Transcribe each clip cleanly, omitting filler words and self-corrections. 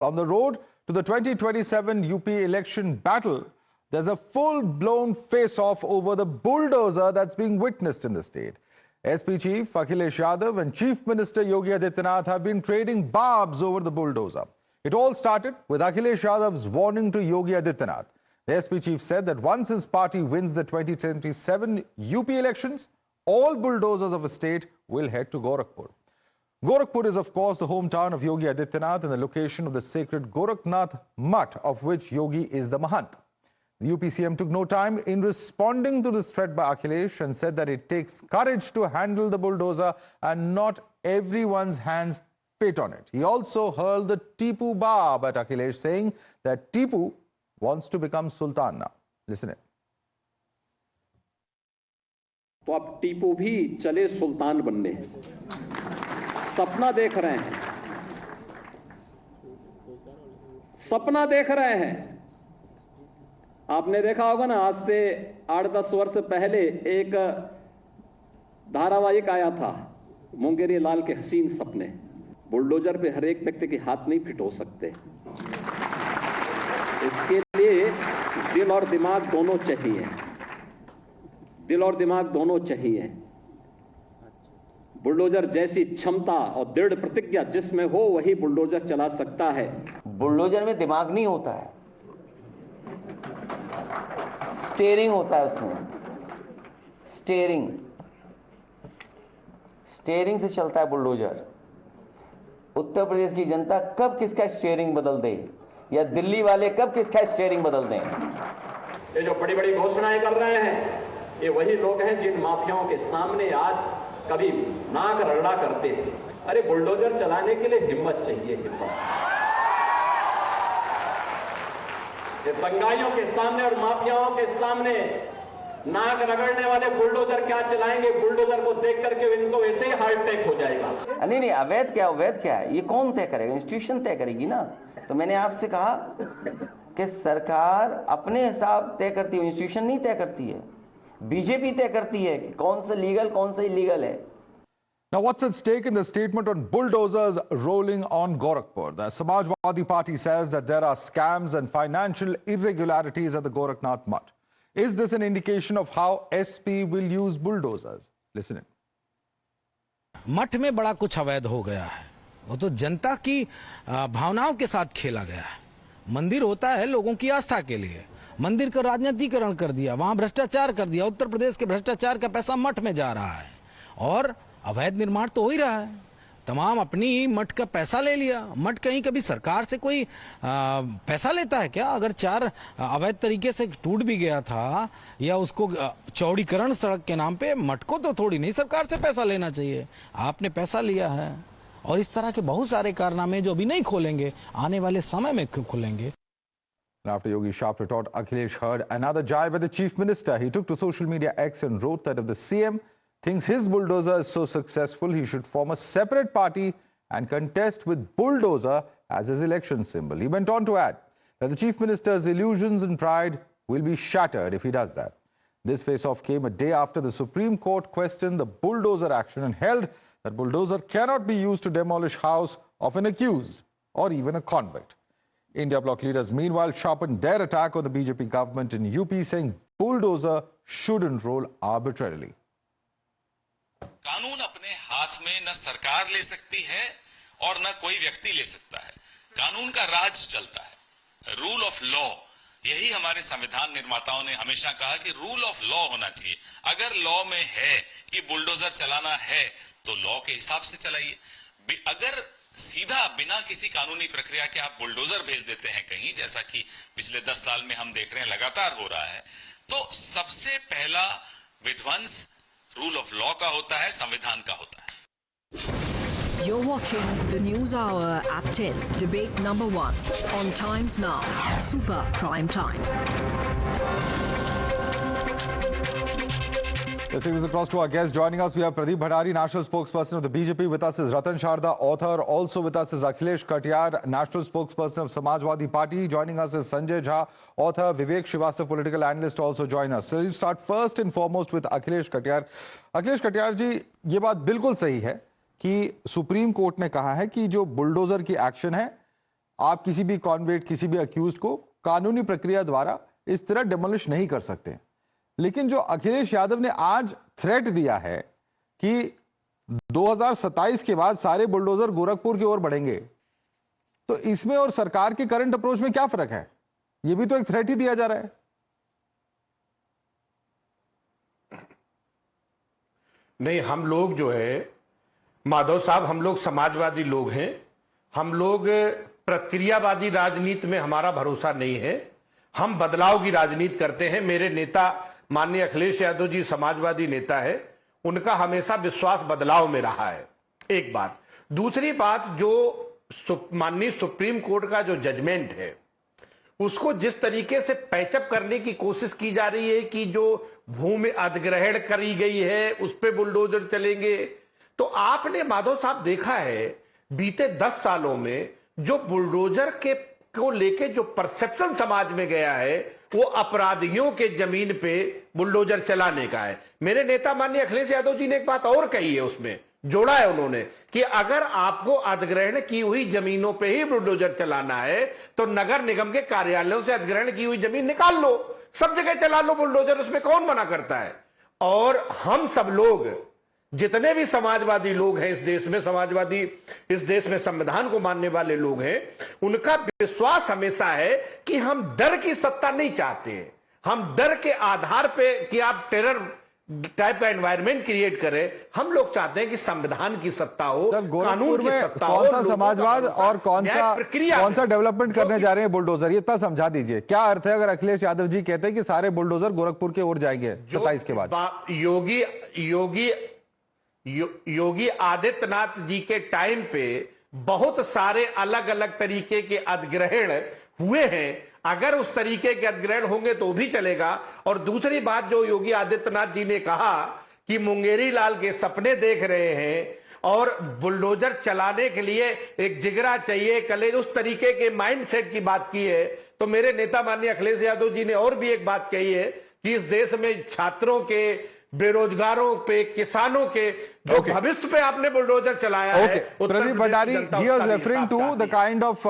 On the road to the 2027 UP election battle, there's a full-blown face-off over the bulldozer that's being witnessed in the state. SP Chief Akhilesh Yadav and Chief Minister Yogi Adityanath have been trading barbs over the bulldozer. It all started with Akhilesh Yadav's warning to Yogi Adityanath. The SP Chief said that once his party wins the 2027 UP elections, all bulldozers of the state will head to Gorakhpur. Gorakhpur is, of course, the hometown of Yogi Adityanath and the location of the sacred Gorakhnath Mutt, of which Yogi is the Mahant. The UP CM took no time in responding to this threat by Akhilesh and said that it takes courage to handle the bulldozer and not everyone's hands fit on it. He also hurled the Tipu barb at Akhilesh, saying that Tipu wants to become Sultan now. Listen in. तो अब टीपू भी चले सुल्तान बनने, सपना देख रहे हैं, सपना देख रहे हैं। आपने देखा होगा ना, आज से 8-10 वर्ष पहले एक धारावाहिक आया था, मुंगेरी लाल के हसीन सपने। बुलडोजर पे हर एक व्यक्ति के हाथ नहीं फिट हो सकते, इसके लिए दिल और दिमाग दोनों चाहिए, दिल और दिमाग दोनों चाहिए। बुलडोजर जैसी क्षमता और दृढ़ प्रतिज्ञा जिसमें हो वही बुलडोजर चला सकता है। बुलडोजर में दिमाग नहीं होता है, स्टीयरिंग होता है उसमें, स्टीयरिंग से चलता है बुलडोजर। उत्तर प्रदेश की जनता कब किसका स्टीयरिंग बदल दे, या दिल्ली वाले कब किसका स्टीयरिंग बदल दें। ये जो बड़ी बड़ी घोषणाएं कर रहे हैं, ये वही लोग हैं जिन माफियाओं के सामने आज कभी नाक रगड़ा करते थे। अरे बुलडोजर चलाने के लिए हिम्मत चाहिए, हिम्मत। ये दंगाइयों के सामने और माफियाओं के सामने नाक रगड़ने वाले बुलडोजर क्या चलाएंगे? बुलडोजर को देख करके इनको वैसे ही हार्ट अटैक हो जाएगा। नहीं, अवैध क्या है, ये कौन तय करेगा? इंस्टीट्यूशन तय करेगी ना। तो मैंने आपसे कहा कि सरकार अपने हिसाब तय करती है, इंस्टीट्यूशन नहीं तय करती है। बीजेपी तय करती है कि कौन सा लीगल, कौन सा इलीगल है। Now, what's at stake in the statement on bulldozers rolling on Gorakhpur? The Samajwadi Party says that there are scams and financial irregularities at the Gorakhnath Mutt. Is this an indication of how SP will use bulldozers? Listen in. मठ में बड़ा कुछ अवैध हो गया है, वो तो जनता की भावनाओं के साथ खेला गया है। मंदिर होता है लोगों की आस्था के लिए, मंदिर का राजनीतिकरण कर दिया, वहां भ्रष्टाचार कर दिया। उत्तर प्रदेश के भ्रष्टाचार का पैसा मठ में जा रहा है और अवैध निर्माण तो हो ही रहा है। तमाम अपनी मठ का पैसा ले लिया। मठ कहीं कभी सरकार से कोई पैसा लेता है क्या? अगर 4 अवैध तरीके से टूट भी गया था या उसको चौड़ीकरण सड़क के नाम पे, मठ को तो थोड़ी नहीं सरकार से पैसा लेना चाहिए। आपने पैसा लिया है और इस तरह के बहुत सारे कारनामे जो अभी नहीं खोलेंगे, आने वाले समय में खुलेंगे। After Yogi's sharp retort, Akhilesh heard another jibe at the Chief Minister. He took to social media X and wrote that if the CM thinks his bulldozer is so successful, he should form a separate party and contest with bulldozer as his election symbol. He went on to add that the Chief Minister's illusions and pride will be shattered if he does that. This face-off came a day after the Supreme Court questioned the bulldozer action and held that bulldozer cannot be used to demolish house of an accused or even a convict. India bloc leaders meanwhile sharpened their attack on the BJP government in UP, saying bulldozer shouldn't roll arbitrarily. कानून अपने हाथ में न सरकार ले सकती है और न कोई व्यक्ति ले सकता है। कानून का राज चलता है, रूल ऑफ लॉ। यही हमारे संविधान निर्माताओं ने हमेशा कहा कि रूल ऑफ लॉ होना चाहिए। अगर लॉ में है कि बुलडोजर चलाना है तो लॉ के हिसाब से चलाइए। अगर सीधा बिना किसी कानूनी प्रक्रिया के आप बुलडोजर भेज देते हैं कहीं, जैसा कि पिछले 10 साल में हम देख रहे हैं लगातार हो रहा है, तो सबसे पहला विध्वंस रूल ऑफ लॉ का होता है, संविधान का होता है। You're watching the News Hour at 10, debate number 1 on Times Now, Super Prime Time. Let's take this across to our guests. Joining us, we have Pradeep Bhandari, national spokesperson of the BJP. With us is Ratan Sharda, author. Also with us is Akhilesh Katiyar, national spokesperson of Samajwadi Party. Joining us is Sanjay Jha, author. Vivek Srivastava, political analyst, also join us. So we'll start first and foremost with Akhilesh Katiyar. Akhilesh Katiyar जी, ये बात बिल्कुल सही है कि supreme court ने कहा है कि जो बुलडोजर की एक्शन है, आप किसी भी कॉन्विक्ट, किसी भी अक्यूज को कानूनी प्रक्रिया द्वारा इस तरह डिमोलिश नहीं कर सकते। लेकिन जो अखिलेश यादव ने आज थ्रेट दिया है कि 2027 के बाद सारे बुलडोजर गोरखपुर की ओर बढ़ेंगे, तो इसमें और सरकार के करंट अप्रोच में क्या फर्क है? यह भी तो एक थ्रेट ही दिया जा रहा है। नहीं, हम लोग जो है माधव साहब, हम लोग समाजवादी लोग हैं। हम लोग प्रतिक्रियावादी राजनीति में हमारा भरोसा नहीं है। हम बदलाव की राजनीति करते हैं। मेरे नेता माननीय अखिलेश यादव जी समाजवादी नेता है, उनका हमेशा विश्वास बदलाव में रहा है। एक बात। दूसरी बात, जो माननीय सुप्रीम कोर्ट का जो जजमेंट है उसको जिस तरीके से पैचअप करने की कोशिश की जा रही है कि जो भूमि अधिग्रहण करी गई है उस पे बुलडोजर चलेंगे, तो आपने माधव साहब देखा है बीते 10 सालों में जो बुलडोजर के को लेके जो परसेप्शन समाज में गया है वो अपराधियों के जमीन पे बुलडोजर चलाने का है। मेरे नेता माननीय अखिलेश यादव जी ने एक बात और कही है, उसमें जोड़ा है उन्होंने कि अगर आपको अधिग्रहण की हुई जमीनों पे ही बुलडोजर चलाना है तो नगर निगम के कार्यालयों से अधिग्रहण की हुई जमीन निकाल लो, सब जगह चला लो बुलडोजर, उसमें कौन मना करता है। और हम सब लोग, जितने भी समाजवादी लोग हैं इस देश में, समाजवादी इस देश में संविधान को मानने वाले लोग हैं, उनका विश्वास हमेशा है कि हम डर की सत्ता नहीं चाहते हैं। हम डर के आधार पे कि आप टेरर टाइप का एनवायरनमेंट क्रिएट करें, हम लोग चाहते हैं कि संविधान की सत्ता हो, कानून की सत्ता हो। कौन सा समाजवाद और कौन सा डेवलपमेंट करने जा रहे हैं बुलडोजर, ये इतना समझा दीजिए। क्या अर्थ है अगर अखिलेश यादव जी कहते हैं कि सारे बुलडोजर गोरखपुर की ओर जाएंगे 27 के बाद? योगी आदित्यनाथ जी के टाइम पे बहुत सारे अलग अलग तरीके के अधिग्रहण हुए हैं। अगर उस तरीके के अधिग्रहण होंगे तो भी चलेगा। और दूसरी बात, जो योगी आदित्यनाथ जी ने कहा कि मुंगेरी लाल के सपने देख रहे हैं और बुलडोजर चलाने के लिए एक जिगरा चाहिए, कलेज, उस तरीके के माइंडसेट की बात की है। तो मेरे नेता माननीय अखिलेश यादव जी ने और भी एक बात कही है कि इस देश में छात्रों के, बेरोजगारों पे, किसानों के जो भविष्य पे आपने बुलडोजर चलाया है। Pradeep Bhandari, he was referring to the kind of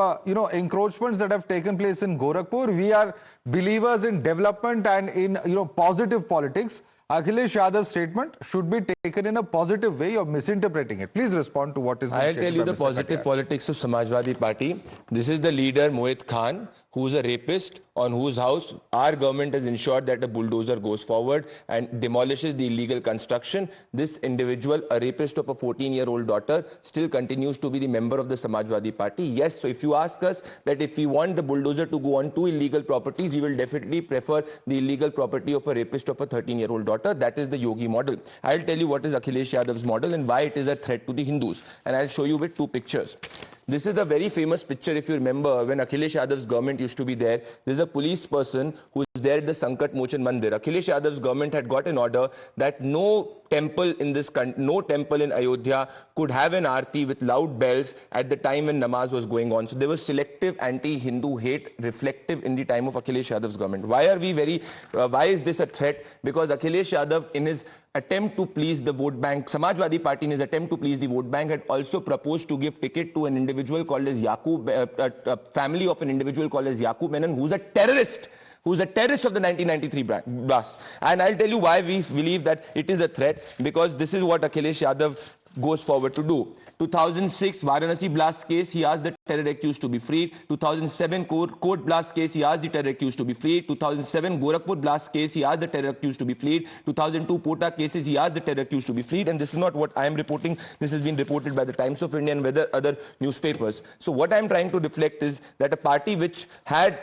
encroachments that have taken place in Gorakhpur. We are believers in development and in positive politics. Akhilesh Yadav's statement should be taken in a positive way. You're misinterpreting it. Please respond to what is being I'll stated tell you by the Mr. positive Katiyar. politics of Samajwadi Party. This is the leader Mohit Khan, who is a rapist, on whose house our government has ensured that a bulldozer goes forward and demolishes the illegal construction. This individual, a rapist of a 14-year-old daughter, still continues to be the member of the Samajwadi Party. Yes, so if you ask us that if we want the bulldozer to go on to illegal properties, we will definitely prefer the illegal property of a rapist of a 13-year-old daughter. That is the Yogi model. I'll tell you what is Akhilesh Yadav's model and why it is a threat to the Hindus. And I'll show you with 2 pictures. This is a very famous picture, if you remember, when Akhilesh Yadav's government used to be there. There's a police person who is there at the Sankat Mochan Mandir. Akhilesh Yadav's government had got an order that no temple in this country, no temple in Ayodhya could have an aarti with loud bells at the time when namaz was going on. So there was selective anti-Hindu hate reflective in the time of Akhilesh Yadav's government. Why are we why is this a threat? Because Akhilesh Yadav, in his attempt to please the vote bank, Samajwadi Party, in his attempt to please the vote bank, had also proposed to give ticket to an individual called as Yaqub, a family of an individual called as Yaqub Menon, who's a terrorist of the 1993 blast. And I'll tell you why we believe that it is a threat, because this is what Akhilesh Yadav goes forward to do. 2006 Varanasi blast case, he asked the terror accused to be freed. 2007 court blast case, he asked the terror accused to be freed. 2007 Gorakhpur blast case, he asked the terror accused to be freed. 2002 Pota cases, he asked the terror accused to be freed. And this is not what I am reporting. This has been reported by the Times of India and other newspapers. So what I am trying to reflect is that a party which had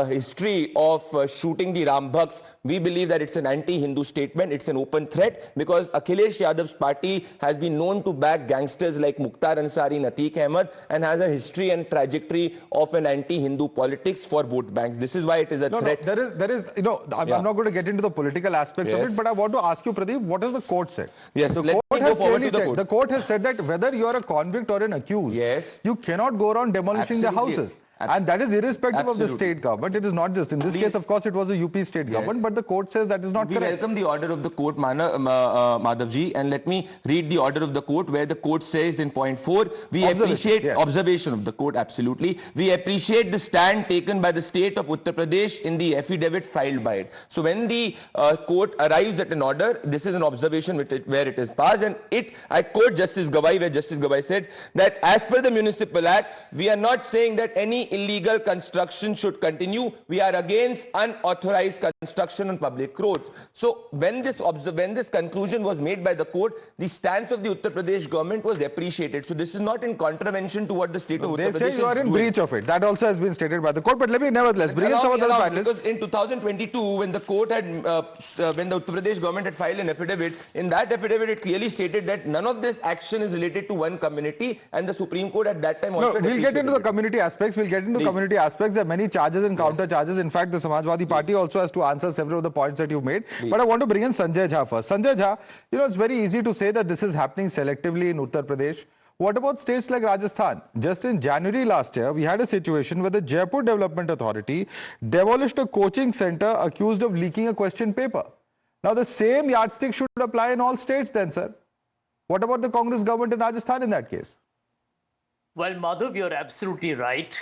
history of shooting the Ram Bhaks, we believe that it's an anti-Hindu statement, it's an open threat, because Akhilesh Yadav's party has been known to back gangsters like Mukhtar Ansari, Atiq Ahmed, and has a history and trajectory of an anti-Hindu politics for vote banks. This is why it is a threat. There is, I'm not going to get into the political aspects of it, but I want to ask you, Pradeep, what has the court said? Yes, the let court me has go forward clearly to the said, court. the court has said that whether you are a convict or an accused, Yes, you cannot go around demolishing the absolutely. houses. And that is irrespective of the Absolutely. state government. It is not just, in this case, of course, it was a UP state government, but the court says that is not We correct. welcome the order of the court, Madhavji, and let me read the order of the court where the court says in point 4, we appreciate observation of the court, absolutely. We appreciate the stand taken by the state of Uttar Pradesh in the affidavit filed by it. So when the court arrives at an order, this is an observation where it is passed, and I quote Justice Gawai, where Justice Gawai said that as per the Municipal Act, we are not saying that any illegal construction should continue. We are against unauthorized construction on public roads. So when this conclusion was made by the court, the stance of the Uttar Pradesh government was appreciated. So this is not in contravention to what the state of Uttar Pradesh is doing. They say you are in breach of it. That also has been stated by the court. But let me nevertheless bring in some of the panelists. Because in 2022, when the court had, when the Uttar Pradesh government had filed an affidavit, in that affidavit it clearly stated that none of this action is related to one community, and the Supreme Court at that time also. No, we'll get into the community aspects. Community aspects. There are many charges and counter charges. In fact, the Samajwadi Party also has to answer several of the points that you've made. But I want to bring in Sanjay Jha first. Sanjay Jha, it's very easy to say that this is happening selectively in Uttar Pradesh. What about states like Rajasthan? Just in January last year, we had a situation where the Jaipur Development Authority demolished a coaching center accused of leaking a question paper. Now, the same yardstick should apply in all states then, sir. What about the Congress government in Rajasthan in that case? Well, Madhav, you're absolutely right.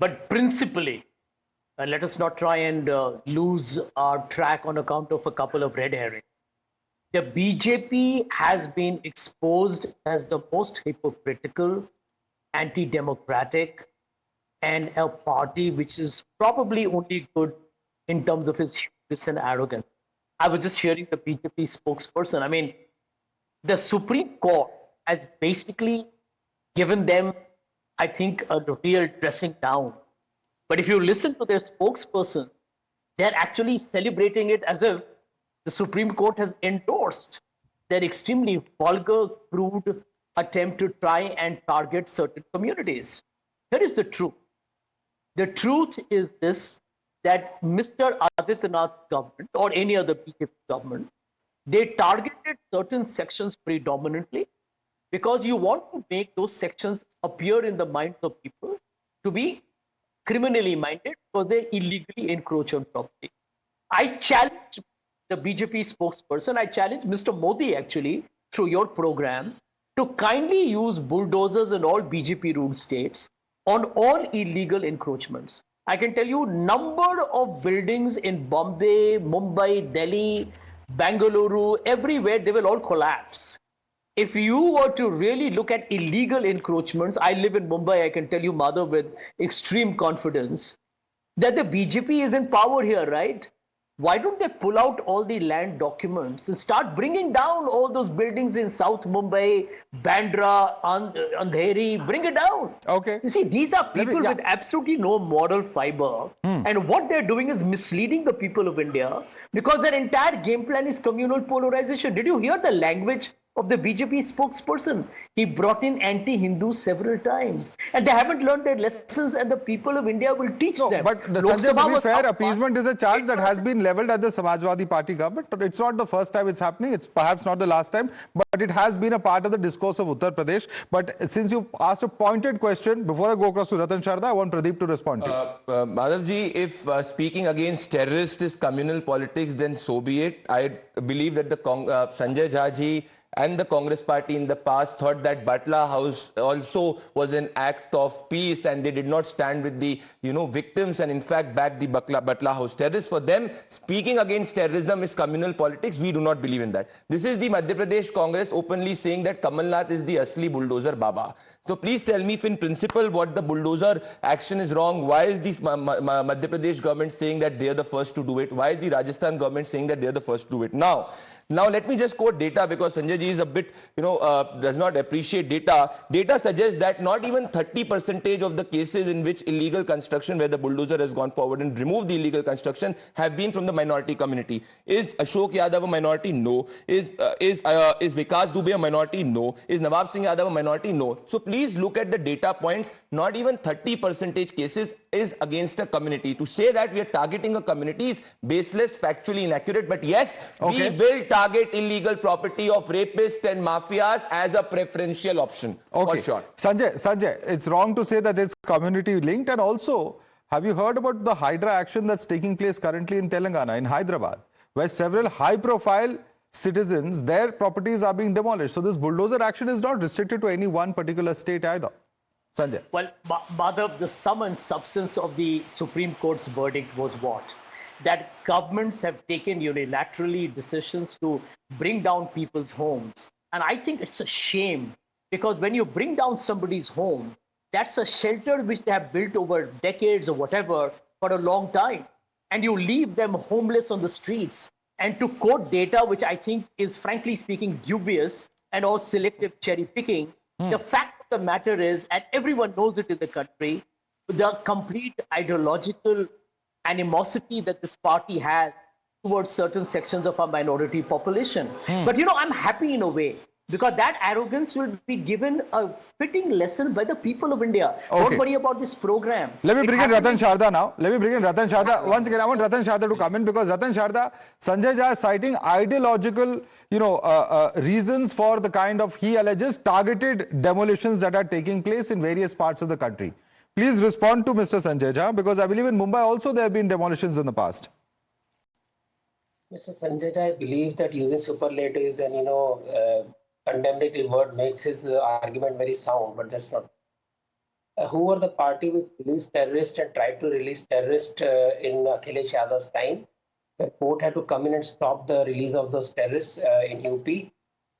But principally, let us not try and lose our track on account of a couple of red herrings. The BJP has been exposed as the most hypocritical, anti-democratic, and a party which is probably only good in terms of its hubris and arrogance. I was just hearing the BJP spokesperson. I mean, the Supreme Court has basically given them, I think, a real dressing down. But if you listen to their spokesperson, they're actually celebrating it as if the Supreme Court has endorsed their extremely vulgar, crude attempt to try and target certain communities. Here is the truth. The truth is this, that Mr. Adityanath government or any other BJP government, they targeted certain sections predominantly because you want to make those sections appear in the minds of people to be criminally minded because they illegally encroach on property. I challenge the BJP spokesperson, I challenge Mr. Modi actually through your program to kindly use bulldozers in all BJP ruled states on all illegal encroachments. I can tell you number of buildings in Bombay, Mumbai, Delhi, Bangalore, everywhere, they will all collapse. If you were to really look at illegal encroachments, I live in Mumbai, I can tell you, Madhav, with extreme confidence, that the BJP is in power here, right? Why don't they pull out all the land documents and start bringing down all those buildings in South Mumbai, Bandra, Andheri, bring it down. Okay. You see, these are people with absolutely no moral fiber. And what they're doing is misleading the people of India because their entire game plan is communal polarization. Did you hear the language of the BJP spokesperson? He brought in anti-Hindu several times. And they haven't learned their lessons, and the people of India will teach them. But Sanjay, to be fair, appeasement is a charge that has been leveled at the Samajwadi Party government. It's not the first time it's happening. It's perhaps not the last time. But it has been a part of the discourse of Uttar Pradesh. But since you asked a pointed question, before I go across to Ratan Sharda, I want Pradeep to respond to you. Madhavji, if speaking against terrorists is communal politics, then so be it. I believe that the Sanjay Jha ji and the Congress party in the past thought that Batla House also was an act of peace, and they did not stand with the victims and in fact back the Batla House terrorists. For them, speaking against terrorism is communal politics. We do not believe in that. This is the Madhya Pradesh Congress openly saying that Kamal Nath is the asli bulldozer Baba. So please tell me if in principle what the bulldozer action is wrong. Why is the Madhya Pradesh government saying that they are the first to do it? Why is the Rajasthan government saying that they are the first to do it? Now let me just quote data, because Sanjay ji is a bit, does not appreciate data. Data suggests that not even 30% of the cases in which illegal construction, where the bulldozer has gone forward and removed the illegal construction, have been from the minority community. Is Ashok Yadav a minority? No. Is Vikas Dubey a minority? No. Is Nawab Singh Yadav a minority? No. So please look at the data points. Not even 30% cases is against a community. To say that we are targeting a community is baseless, factually inaccurate. But yes, we will target illegal property of rapists and mafias as a preferential option. For sure. Sanjay, it's wrong to say that it's community linked. And also, have you heard about the Hydra action that's taking place currently in Telangana, in Hyderabad, where several high-profile citizens, their properties are being demolished? So this bulldozer action is not restricted to any one particular state either. Sanjay. Well, Madhav, the sum and substance of the Supreme Court's verdict was what? That governments have taken unilaterally decisions to bring down people's homes. And I think it's a shame, because when you bring down somebody's home, that's a shelter which they have built over decades or whatever for a long time. And you leave them homeless on the streets. And to quote data, which I think is frankly speaking dubious and all selective cherry picking, the fact of the matter is, and everyone knows it in the country, the complete ideological animosity that this party has towards certain sections of our minority population. But I'm happy in a way, because that arrogance will be given a fitting lesson by the people of India. Don't worry about this program. Let me bring in Ratan Sharda now. Once again, I want Ratan Sharda to come in, because Ratan Sharda, Sanjay Jha is citing ideological, reasons for the kind of, he alleges, targeted demolitions that are taking place in various parts of the country. Please respond to Mr. Sanjay Jha, because I believe in Mumbai also there have been demolitions in the past. Mr. Sanjay Jha, I believe that using superlatives and, condemnatory word makes his argument very sound, but that's not. Who were the party which released terrorists and tried to release terrorists in Akhilesh Yadav's time? The court had to come in and stop the release of those terrorists in UP.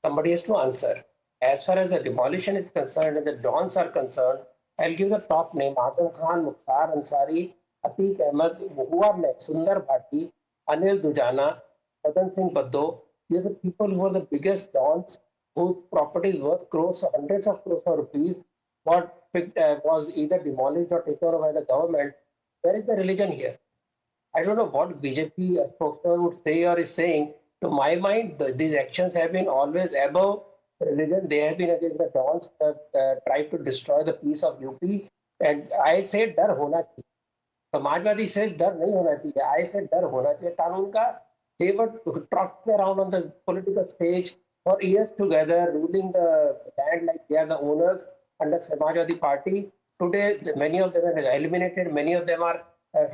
Somebody has to answer. As far as the demolition is concerned and the dons are concerned, I'll give the top name: Azam Khan, Mukhtar Ansari, Atiq Ahmed, who are next, Sundar Bhatti, Anil Dujana, Madan Singh Baddo. These are the people who are the biggest dons, whose properties worth crores, hundreds of crores of rupees, was either demolished or taken over by the government. Where is the religion here? I don't know what BJP spokesman would say or is saying. To my mind, these actions have been always above religion. They have been against the dons that tried to destroy the peace of UP. And I say, dar hona chahiye. Samajwadi says, dar nahi hona chahiye. I said, dar hona chahiye. Kanun ka, they were trotting around on the political stage for years together, ruling the land like they are the owners under Samajwadi Party. Today, many of them are eliminated. Many of them are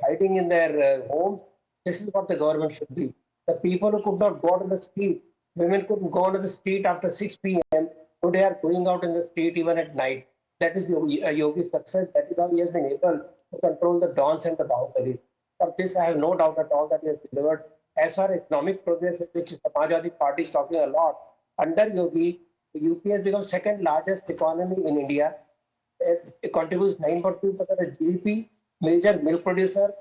hiding in their homes. This is what the government should be. The people who could not go out on the street, women couldn't go out on the street after 6 p.m. Today are going out in the street even at night. That is Yogi's success. That is how he has been able to control the dons and the Bahubalis. For this, I have no doubt at all that he has delivered. As far as economic progress, which the Samajwadi Party is talking a lot, under Yogi, UP has become second largest economy in India. It contributes 9.2% of GDP, major milk producer,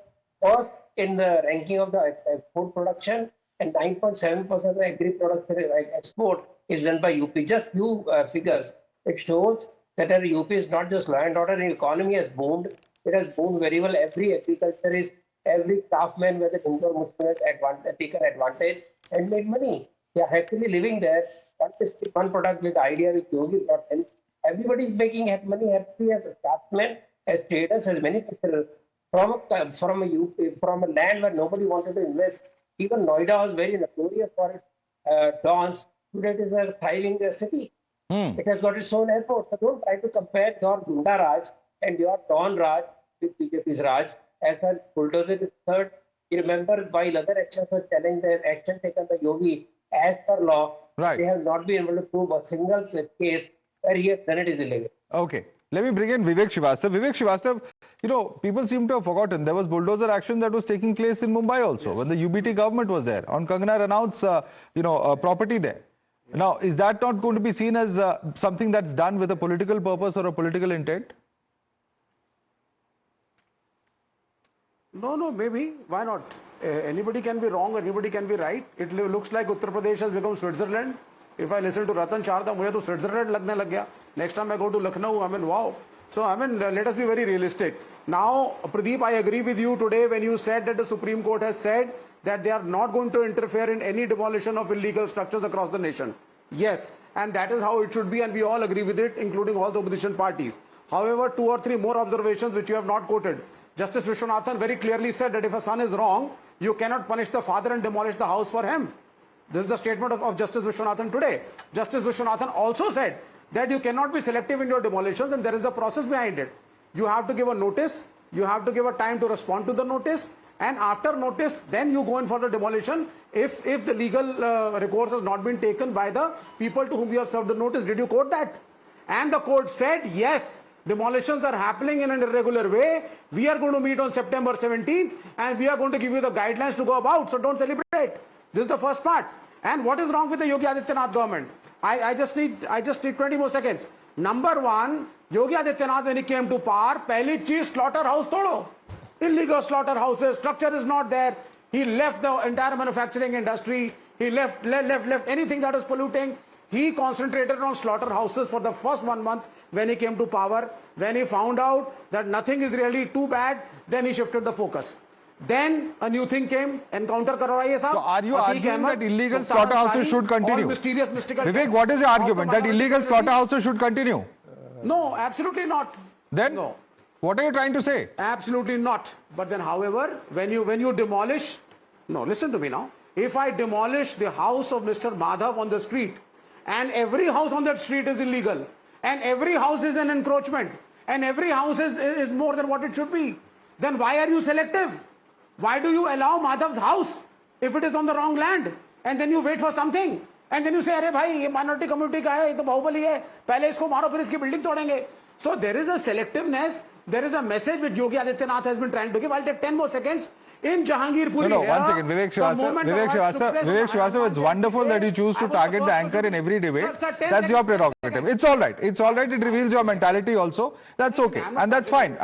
first in the ranking of the food production, and 9.7% of the agri-production export is done by UP. Just few figures. It shows that UP is not just law and order, the economy has boomed. It has boomed very well. Every agriculturist, every craftsman, whether Hindu or Muslim, has taken advantage and made money. They are happily living there. One product with idea with Yogi brought in. Everybody is making money happily as a craftsman, as traders, as manufacturers. From a land where nobody wanted to invest. Even Noida was very notorious for its dons. Today it is a thriving city. It has got its own airport. So don't try to compare your Gunda Raj and your Don Raj with BJP's Raj. As far as bulldozer is concerned, you remember while other actions were challenged, the action taken by Yogi, as per law, they have not been able to prove a single case where he has done it is illegal. Okay. Let me bring in Vivek Srivastava. Vivek Srivastava, people seem to have forgotten there was bulldozer action that was taking place in Mumbai also, when the UBT government was there on Kangana Ranaut's, property there. Now, is that not going to be seen as something that's done with a political purpose or a political intent? No, maybe. Why not? Anybody can be wrong, anybody can be right. It looks like Uttar Pradesh has become Switzerland. If I listen to Ratan Sharda, मुझे तो Switzerland लगने लग गया. Next time I go to Lucknow, wow. So, let us be very realistic. Now, Pradeep, I agree with you today when you said that the Supreme Court has said that they are not going to interfere in any demolition of illegal structures across the nation. Yes, and that is how it should be, and we all agree with it, including all the opposition parties. However, 2 or 3 more observations which you have not quoted. Justice Vishwanathan very clearly said that if a son is wrong, you cannot punish the father and demolish the house for him. This is the statement of Justice Vishwanathan today. Justice Vishwanathan also said that you cannot be selective in your demolitions, and there is a process behind it. You have to give a notice, you have to give a time to respond to the notice, and after notice, then you go in for the demolition if the legal recourse has not been taken by the people to whom you have served the notice. Did you quote that? And the court said, yes, demolitions are happening in an irregular way. We are going to meet on September 17th, and we are going to give you the guidelines to go about, so don't celebrate. This is the first part. And what is wrong with the Yogi Adityanath government? I just need 20 more seconds. Number one, Yogi Adityanath, when he came to power, pehli cheez slaughterhouse todo. Illegal slaughterhouses, structure is not there. He left the entire manufacturing industry. He left anything that is polluting. He concentrated on slaughterhouses for the first 1 month when he came to power. When he found out that nothing is really too bad, then he shifted the focus. Then a new thing came, encounter karwaiye sahab. So are you arguing that illegal Mukhtar slaughterhouses Ansari, should continue? all mysterious, mystical Vivek, texts what is your of the argument? That minority illegal community? slaughterhouses should continue? No, absolutely not. Then, No. what are you trying to say? Absolutely not. But then, however, when you demolish, no, listen to me now. If I demolish the house of Mr. Madhav on the street, and every house on that street is illegal, and every house is an encroachment, and every house is more than what it should be, then why are you selective? Why do you allow Madhav's house if it is on the wrong land? And then you wait for something. And then you say, अरे भाई ये minority community का है, ये तो बाहुबली है, पहले इसको मारो फिर इसकी building तोड़ेंगे. So there is a selectiveness. There is a message which Yogi Adityanath has been trying to give. I'll take 10 more seconds. In Jahangirpuri, No, 1 second. Vivek Srivastava, it's wonderful that you choose to target the anchor in every debate. That's your prerogative. It's all right. It's all right. It reveals your mentality also. That's okay. And that's fine.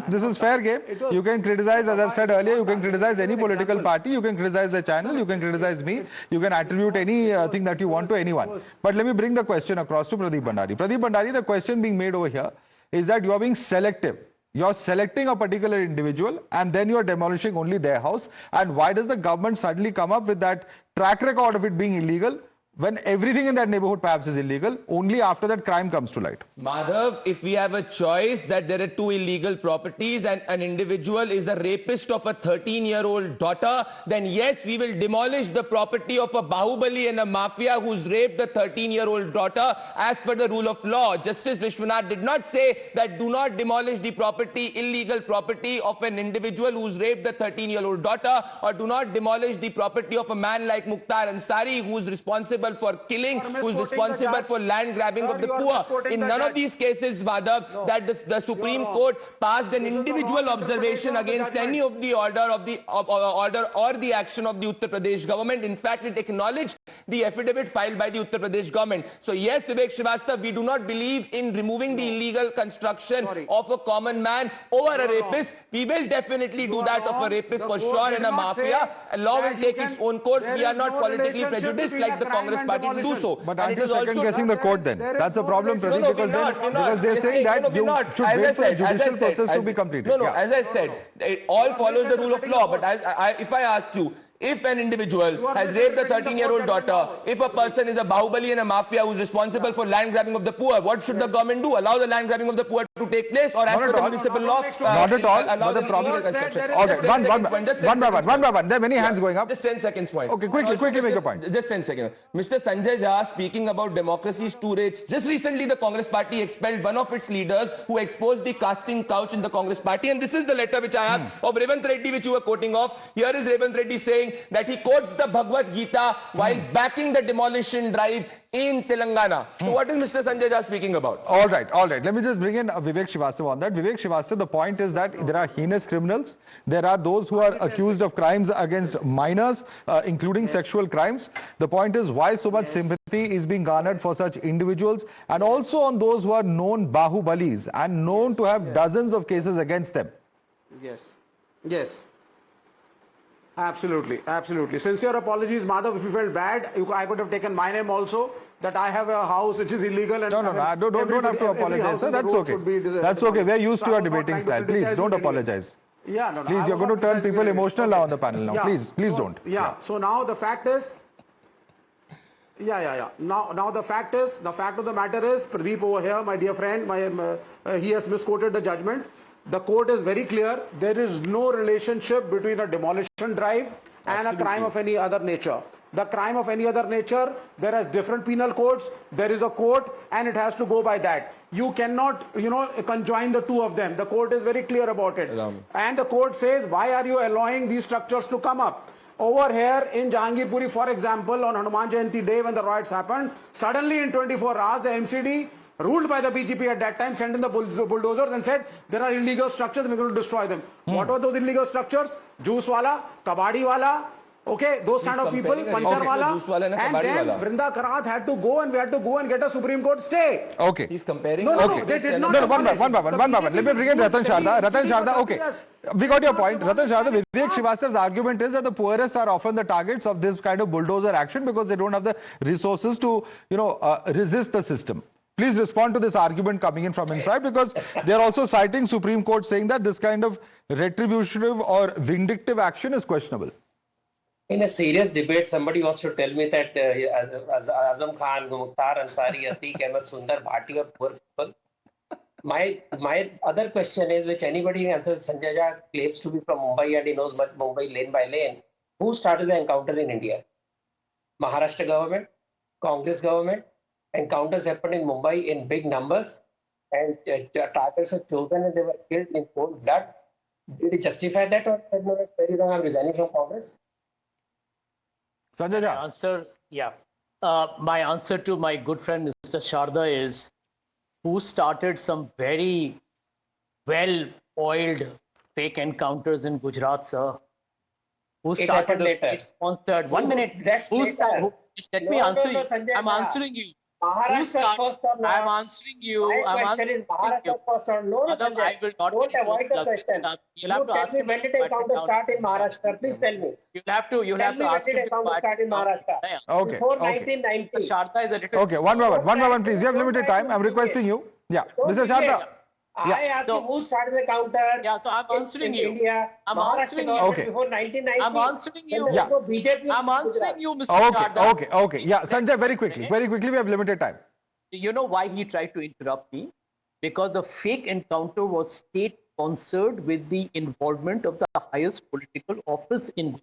This is fair game. You can criticize, as I've said earlier, you can criticize any political party. You can criticize the channel. You can criticize me. You can attribute anything that you want to anyone. But let me bring the question across to Pradeep Bhandari. Pradeep Bhandari, the question being made over here is that you are being selective. You're selecting a particular individual and then you're demolishing only their house. And why does the government suddenly come up with that track record of it being illegal when everything in that neighborhood perhaps is illegal? Only after that crime comes to light. Madhav, if we have a choice that there are 2 illegal properties and an individual is the rapist of a 13-year-old daughter, then yes, we will demolish the property of a Bahubali and a mafia who's raped the 13-year-old daughter as per the rule of law. Justice Vishwanath did not say that do not demolish the property, illegal property of an individual who's raped the 13-year-old daughter, or do not demolish the property of a man like Mukhtar Ansari who's responsible for killing, who's responsible for land grabbing of the poor. In none of these cases, Madhav, that the Supreme Court passed an individual observation against any of the order or the action of the Uttar Pradesh government. In fact, it acknowledged the affidavit filed by the Uttar Pradesh government. So yes, Vivek Srivastava, we do not believe in removing the illegal construction of a common man over a rapist. We will definitely do that of a rapist for sure and a mafia. A law will take its own course. We are not politically prejudiced like the Congress party to do so. But aren't you second guessing the court then? That's a problem, Pradeep, because they're saying that you should wait for the judicial process to be completed. No, as I said, it all follows the rule of law. But if I ask you, if an individual has raped a 13-year-old daughter, if a person is a Bahubali and a mafia who's responsible for land grabbing of the poor, what should the government do? Allow the land grabbing of the poor to take place, or as per the municipal law, not at all. allow But the the problem illegal construction? Okay, one by one. There are many hands going up. Just 10 seconds point. Okay, quickly make your point. Just 10 seconds. Mr. Sanjay Jha, speaking about democracy's 2 rates, just recently the Congress party expelled one of its leaders who exposed the casting couch in the Congress party. And this is the letter which I have of Revant Reddy, which you were quoting off. Here is Revant Reddy saying that he quotes the Bhagavad Gita while backing the demolition drive in Telangana. So what is Mr. Sanjay Jha speaking about? All right. Let me just bring in Vivek Srivastava on that. Vivek Srivastava, the point is that there are heinous criminals. There are those who are accused of crimes against minors, including sexual crimes. The point is why so much sympathy is being garnered for such individuals, and also on those who are known Bahubalis and known to have dozens of cases against them. Yes. Absolutely. Sincere apologies, Madhav, if you felt bad. I could have taken my name also, that I have a house which is illegal. And No, don't have to apologize, sir. That's okay. That's okay. We're used to your debating style. Please, don't apologize. Yeah, Please, you're going to turn people emotional now on the panel now. Please don't. Yeah, so now the fact is, Yeah. Now the fact of the matter is, Pradeep over here, my dear friend, he has misquoted the judgment. The court is very clear. There is no relationship between a demolition drive and a crime of any other nature. The crime of any other nature, there is different penal codes. There is a court, and it has to go by that. You cannot, conjoin the two of them. The court is very clear about it. And the court says, why are you allowing these structures to come up? Over here in Jahangirpuri, for example, on Hanuman Jayanti day when the riots happened, suddenly in 24 hours, the MCD, ruled by the BJP at that time, sent in the bulldozers and said, there are illegal structures and we're going to destroy them. What were those illegal structures? Juice wala, kabadi wala, okay, those kind of people, Panchar wala, and then Vrinda Karath had to go and we had to go and get a Supreme Court stay. Okay. He's comparing. No, they did not. No, one by one. Let me bring in Ratan Sharda. Okay. We got your point. Ratan Sharda, Vivek Srivastava's argument is that the poorest are often the targets of this kind of bulldozer action because they don't have the resources to, resist the system. Please respond to this argument coming in from inside, because they're also citing Supreme Court saying that this kind of retributive or vindictive action is questionable. In a serious debate, somebody wants to tell me that Azam Khan, Mukhtar Ansari, Atiq Ahmed, Sundar Bhati are poor people. My other question is, which anybody who answers, Sanjay Jha claims to be from Mumbai and he knows Mumbai lane by lane. Who started the encounter in India? Maharashtra government, Congress government. Encounters happened in Mumbai in big numbers, and targets were chosen and they were killed in cold blood. Did he justify that, or said, no, that's very wrong, I'm resigning from Congress? Sanjay Jha. My answer to my good friend Mr. Sharda is, who started some very well-oiled fake encounters in Gujarat, sir? Who started a state-sponsored? 1 minute. Just let me answer you. I'm answering you. Maharashtra first or not? I'm answering you. My question is Maharashtra first or no, Sanjay? I will not Don't avoid the question. You tell me, when did the encounter start in Maharashtra? Please tell me. You'll have to ask when did the encounter start in Maharashtra? Okay. Before 1990. Sharda is a little... Okay, one by one, please. We have limited time. I'm requesting you. Yeah, Mr. Sharda. I asked you who started the counter. Yeah, so I'm answering you. India. I'm Maharashtra answering you. government before 1990. I'm answering you. Yeah. BJP. I'm answering you, Mr. Sharda. Okay. Yeah, Sanjay, very quickly, we have limited time. You know why he tried to interrupt me? Because the fake encounter was state-sponsored with the involvement of the highest political office in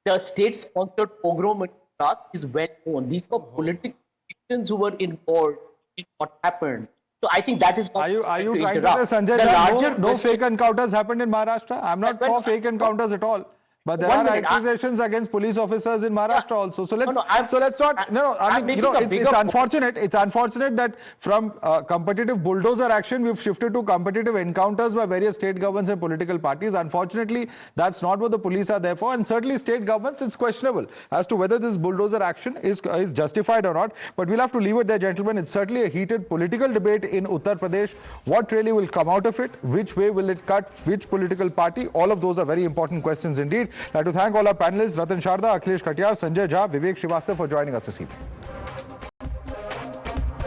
the state-sponsored pogrom in Gujarat is well known. These were political victims who were involved in what happened. So I think that is Are you trying to say, Sanjay, that no fake encounters happened in Maharashtra? I'm not for fake encounters at all. But there are accusations against police officers in Maharashtra also. So let's not. No. I mean, it's unfortunate. It's unfortunate that from competitive bulldozer action, we've shifted to competitive encounters by various state governments and political parties. Unfortunately, that's not what the police are there for. And certainly, state governments, it's questionable as to whether this bulldozer action is justified or not. But we'll have to leave it there, gentlemen. It's certainly a heated political debate in Uttar Pradesh. What really will come out of it? Which way will it cut? Which political party? All of those are very important questions indeed. I'd like to thank all our panelists, Ratan Sharda, Akhilesh Khatiyar, Sanjay Jha, Vivek Srivastava for joining us this evening.